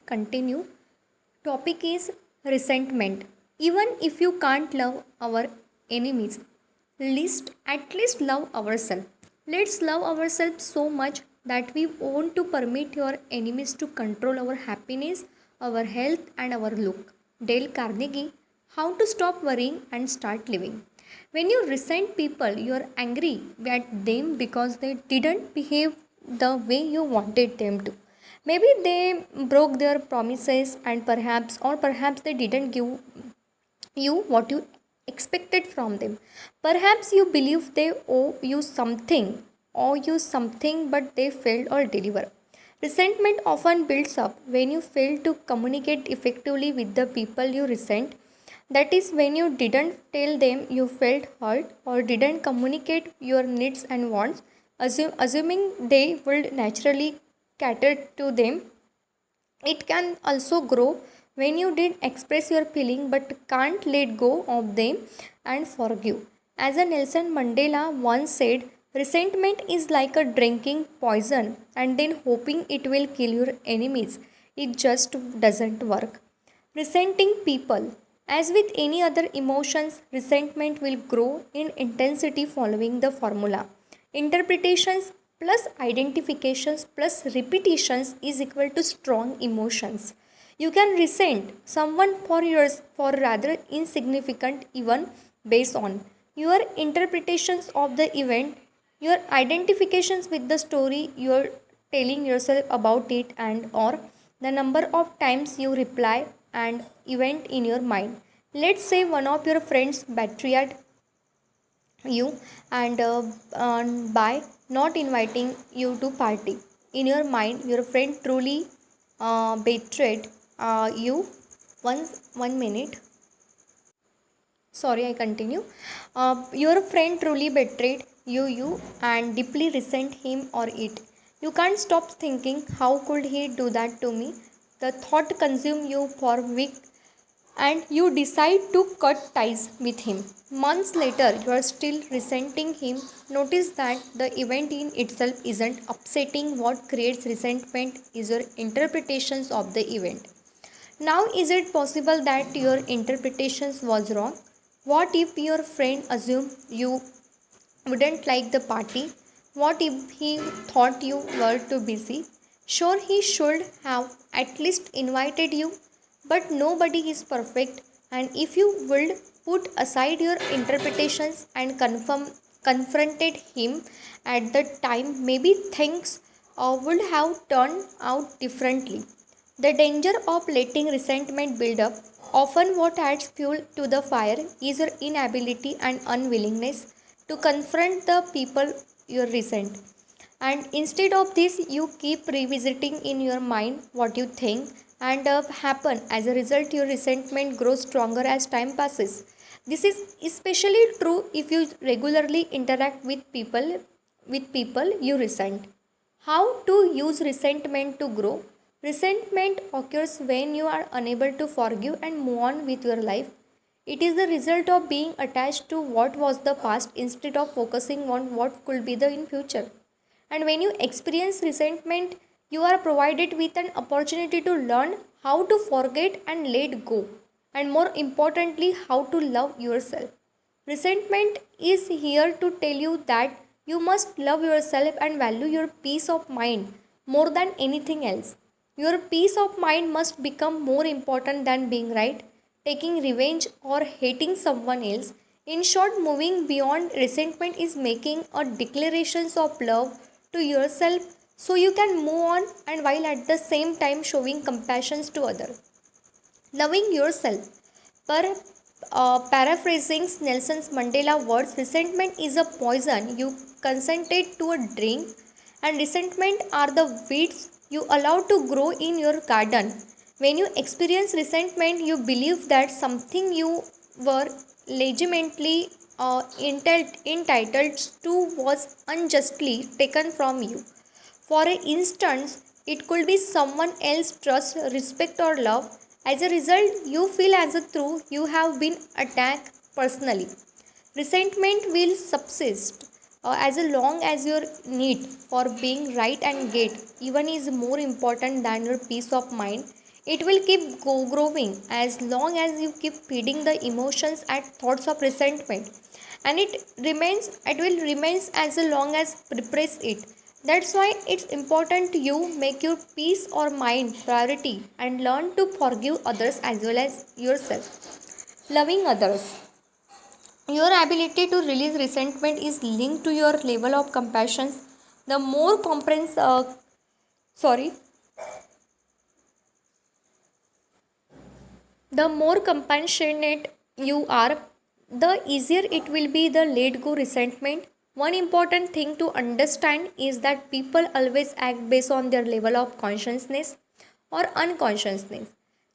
continue. Topic is resentment. Even if you can't love our enemies, at least love ourselves. Let's love ourselves so much that we want to permit your enemies to control our happiness, our health, and our look. Dale Carnegie, How to Stop Worrying and Start Living. When you resent people, you are angry at them because they didn't behave the way you wanted them to. Maybe they broke their promises and perhaps they didn't give you what you expected from them. Perhaps you believe they owe you something but they failed or deliver. Resentment often builds up when you fail to communicate effectively with the people you resent. That is, when you didn't tell them you felt hurt or didn't communicate your needs and wants, assuming they would naturally cater to them. It can also grow when you did express your feeling but can't let go of them and forgive. As a Nelson Mandela once said, resentment is like a drinking poison and then hoping it will kill your enemies. It just doesn't work. Resenting people. As with any other emotions, resentment will grow in intensity following the formula. Interpretations plus identifications plus repetitions is equal to strong emotions. You can resent someone for rather insignificant even based on your interpretations of the event, your identifications with the story you're telling yourself about it, and or the number of times you reply an event in your mind. Let's say one of your friends betrayed you and by not inviting you to party. In your mind, your friend truly betrayed you. One minute. Sorry, I continue. Your friend truly betrayed you and deeply resent him or it. You can't stop thinking, how could he do that to me? The thought consumes you for weeks and you decide to cut ties with him. Months later, you are still resenting him. Notice that the event in itself isn't upsetting. What creates resentment is your interpretations of the event. Now, is it possible that your interpretations was wrong? What if your friend assumed you wouldn't like the party? What if he thought you were too busy? Sure, he should have at least invited you, but nobody is perfect. And if you would put aside your interpretations and confronted him at the time, maybe things would have turned out differently. The danger of letting resentment build up, often what adds fuel to the fire, is your inability and unwillingness to confront the people you resent. And instead of this, you keep revisiting in your mind what you think and happen. As a result, your resentment grows stronger as time passes. This is especially true if you regularly interact with people you resent. How to use resentment to grow? Resentment occurs when you are unable to forgive and move on with your life. It is the result of being attached to what was the past instead of focusing on what could be the in future. And when you experience resentment, you are provided with an opportunity to learn how to forget and let go, and more importantly, how to love yourself. Resentment is here to tell you that you must love yourself and value your peace of mind more than anything else. Your peace of mind must become more important than being right, taking revenge, or hating someone else. In short, moving beyond resentment is making a declaration of love to yourself so you can move on, and while at the same time showing compassion to others. Loving yourself. Paraphrasing Nelson Mandela's words, resentment is a poison you consented to a drink, and resentment are the weeds you allow to grow in your garden. When you experience resentment, you believe that something you were legitimately entitled to was unjustly taken from you. For instance, it could be someone else's trust, respect, or love. As a result, you feel as though you have been attacked personally. Resentment will subsist as long as your need for being right and get even is more important than your peace of mind. It will keep growing as long as you keep feeding the emotions and thoughts of resentment, and it will remains as long as repress it. That's why it's important you make your peace or mind priority and learn to forgive others as well as yourself. Loving others. Your ability to release resentment is linked to your level of compassion. The more sorry, the more compassionate you are, the easier it will be the let go resentment. One important thing to understand is that people always act based on their level of consciousness or unconsciousness.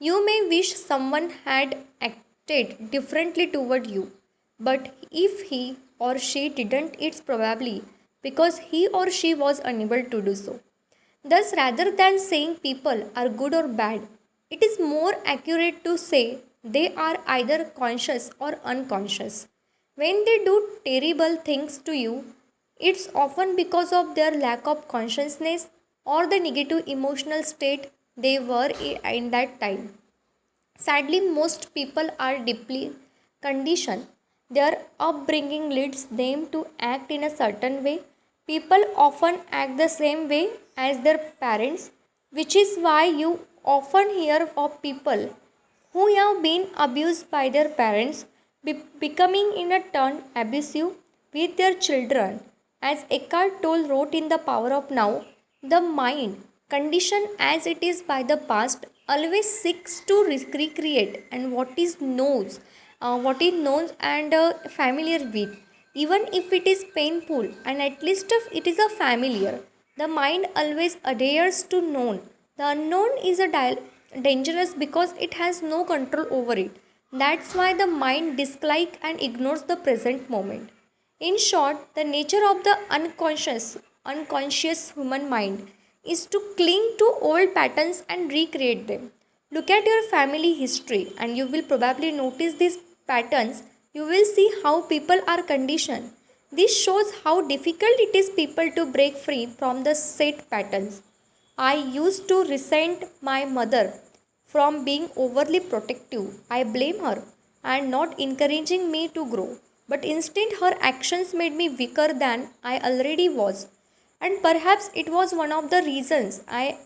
You may wish someone had acted differently toward you, but if he or she didn't, it's probably because he or she was unable to do so. Thus, rather than saying people are good or bad, it is more accurate to say they are either conscious or unconscious. When they do terrible things to you, it's often because of their lack of consciousness or the negative emotional state they were in that time. Sadly, most people are deeply conditioned. Their upbringing leads them to act in a certain way. People often act the same way as their parents, which is why you often hear of people who have been abused by their parents becoming in a turn abusive with their children. As Eckhart Tolle wrote in The Power of Now, the mind, conditioned as it is by the past, always seeks to recreate and what is known and familiar with, even if it is painful and at least if it is a familiar. The mind always adheres to known. The unknown is dangerous because it has no control over it. That's why the mind dislikes and ignores the present moment. In short, the nature of the unconscious human mind is to cling to old patterns and recreate them. Look at your family history and you will probably notice these patterns. You will see how people are conditioned. This shows how difficult it is people to break free from the set patterns. I used to resent my mother from being overly protective. I blame her and not encouraging me to grow. But instead, her actions made me weaker than I already was. And perhaps it was one of the reasons I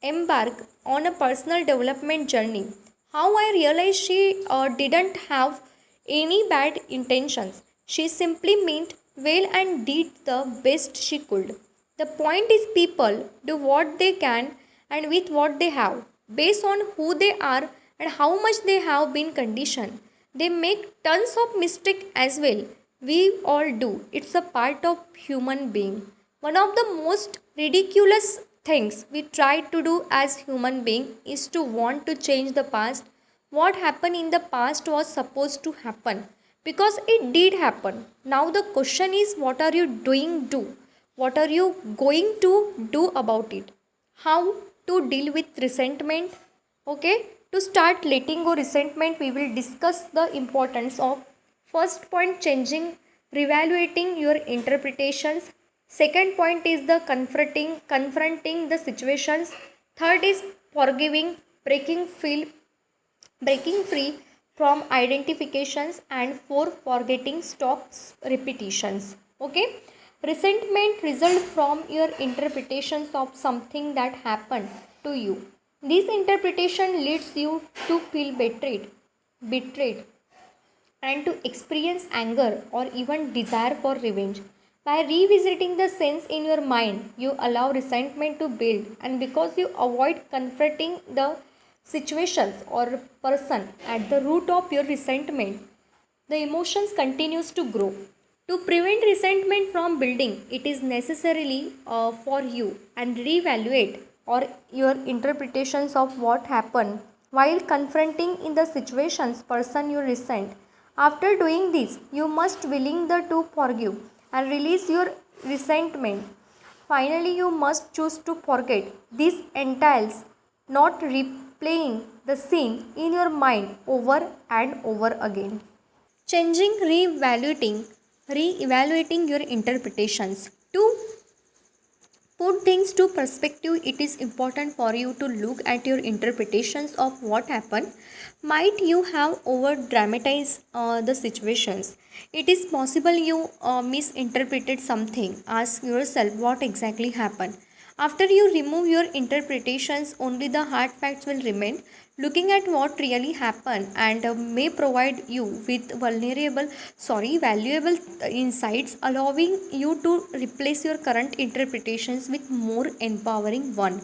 embarked on a personal development journey. How I realized she didn't have any bad intentions. She simply meant well and did the best she could. The point is, people do what they can and with what they have, based on who they are and how much they have been conditioned. They make tons of mistakes as well. We all do. It's a part of human being. One of the most ridiculous things we try to do as human being is to want to change the past. What happened in the past was supposed to happen because it did happen. Now the question is, what are you doing do? What are you going to do about it? How to deal with resentment? Okay, to start letting go resentment, we will discuss the importance of first point changing, reevaluating your interpretations. Second point is the confronting the situations. Third is forgiving, breaking free from identifications, and four forgetting stops repetitions. Okay, resentment result from your interpretations of something that happened to you. This interpretation leads you to feel betrayed and to experience anger or even desire for revenge. By revisiting the sense in your mind, you allow resentment to build, and because you avoid confronting the situations or person at the root of your resentment, the emotions continues to grow. To prevent resentment from building, it is necessarily for you and reevaluate or your interpretations of what happened while confronting in the situations person you resent. After doing this, you must willing the to forgive and release your resentment. Finally, you must choose to forget. This entails not replaying the scene in your mind over and over again. Changing, reevaluating your interpretations. To put things to perspective, it is important for you to look at your interpretations of what happened. Might you have over dramatized the situations? It is possible you misinterpreted something. Ask yourself what exactly happened. After you remove your interpretations, only the hard facts will remain. Looking at what really happened and may provide you with valuable insights, allowing you to replace your current interpretations with more empowering one.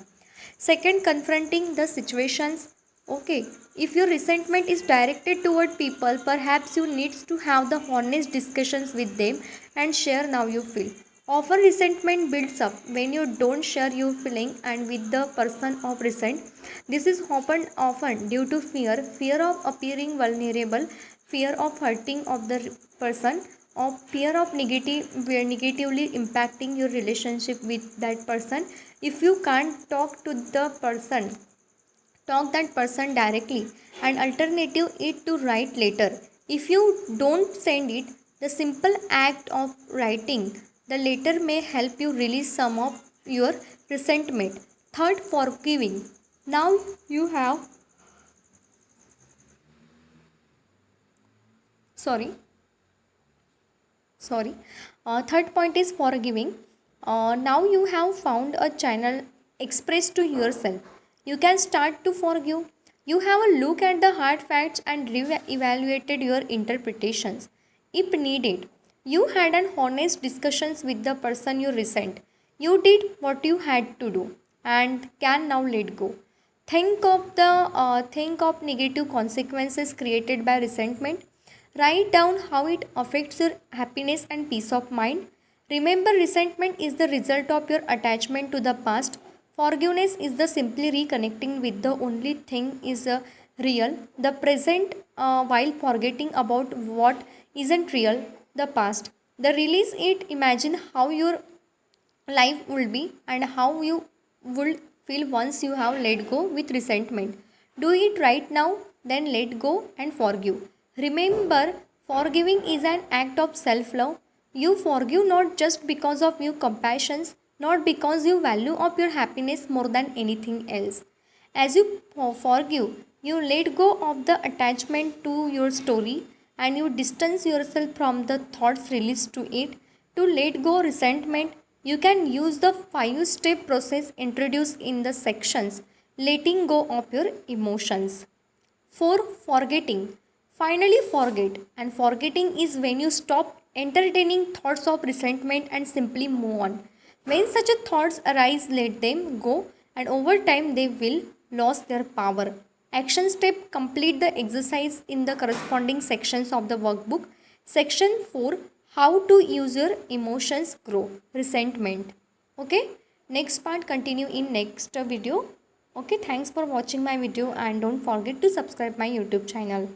Second, confronting the situations. Okay, if your resentment is directed toward people, perhaps you need to have the honest discussions with them and share how you feel. Often resentment builds up when you don't share your feeling and with the person of resent. This is often due to fear of appearing vulnerable, fear of hurting of the person, or fear of negatively impacting your relationship with that person. If you can't talk that person directly, and alternative it to write later. If you don't send it, the simple act of writing the letter may help you release some of your resentment. Third, forgiving. Now you have sorry sorry Third point is forgiving. Now you have found a channel expressed to yourself, you can start to forgive. You have a look at the hard facts and evaluated your interpretations. If needed, you had an honest discussions with the person you resent. You did what you had to do and can now let go. Think of negative consequences created by resentment. Write down how it affects your happiness and peace of mind. Remember, resentment is the result of your attachment to the past. Forgiveness is the simply reconnecting with the only thing is real, the present, while forgetting about what isn't real, the past. The release it, imagine how your life will be and how you will feel once you have let go with resentment. Do it right now, then let go and forgive. Remember, forgiving is an act of self love. You forgive not just because of your compassion, not because you value of your happiness more than anything else. As you forgive, you let go of the attachment to your story and you distance yourself from the thoughts released to it. To let go resentment, you can use the 5-step process introduced in the sections letting go of your emotions. 4. Forgetting. Finally, forget. And forgetting is when you stop entertaining thoughts of resentment and simply move on. When such a thoughts arise, let them go, and over time they will lose their power. Action step: complete the exercise in the corresponding sections of the workbook. Section 4: how to use your emotions grow. Resentment. Okay. Next part continue in next video. Okay, thanks for watching my video and don't forget to subscribe my YouTube channel.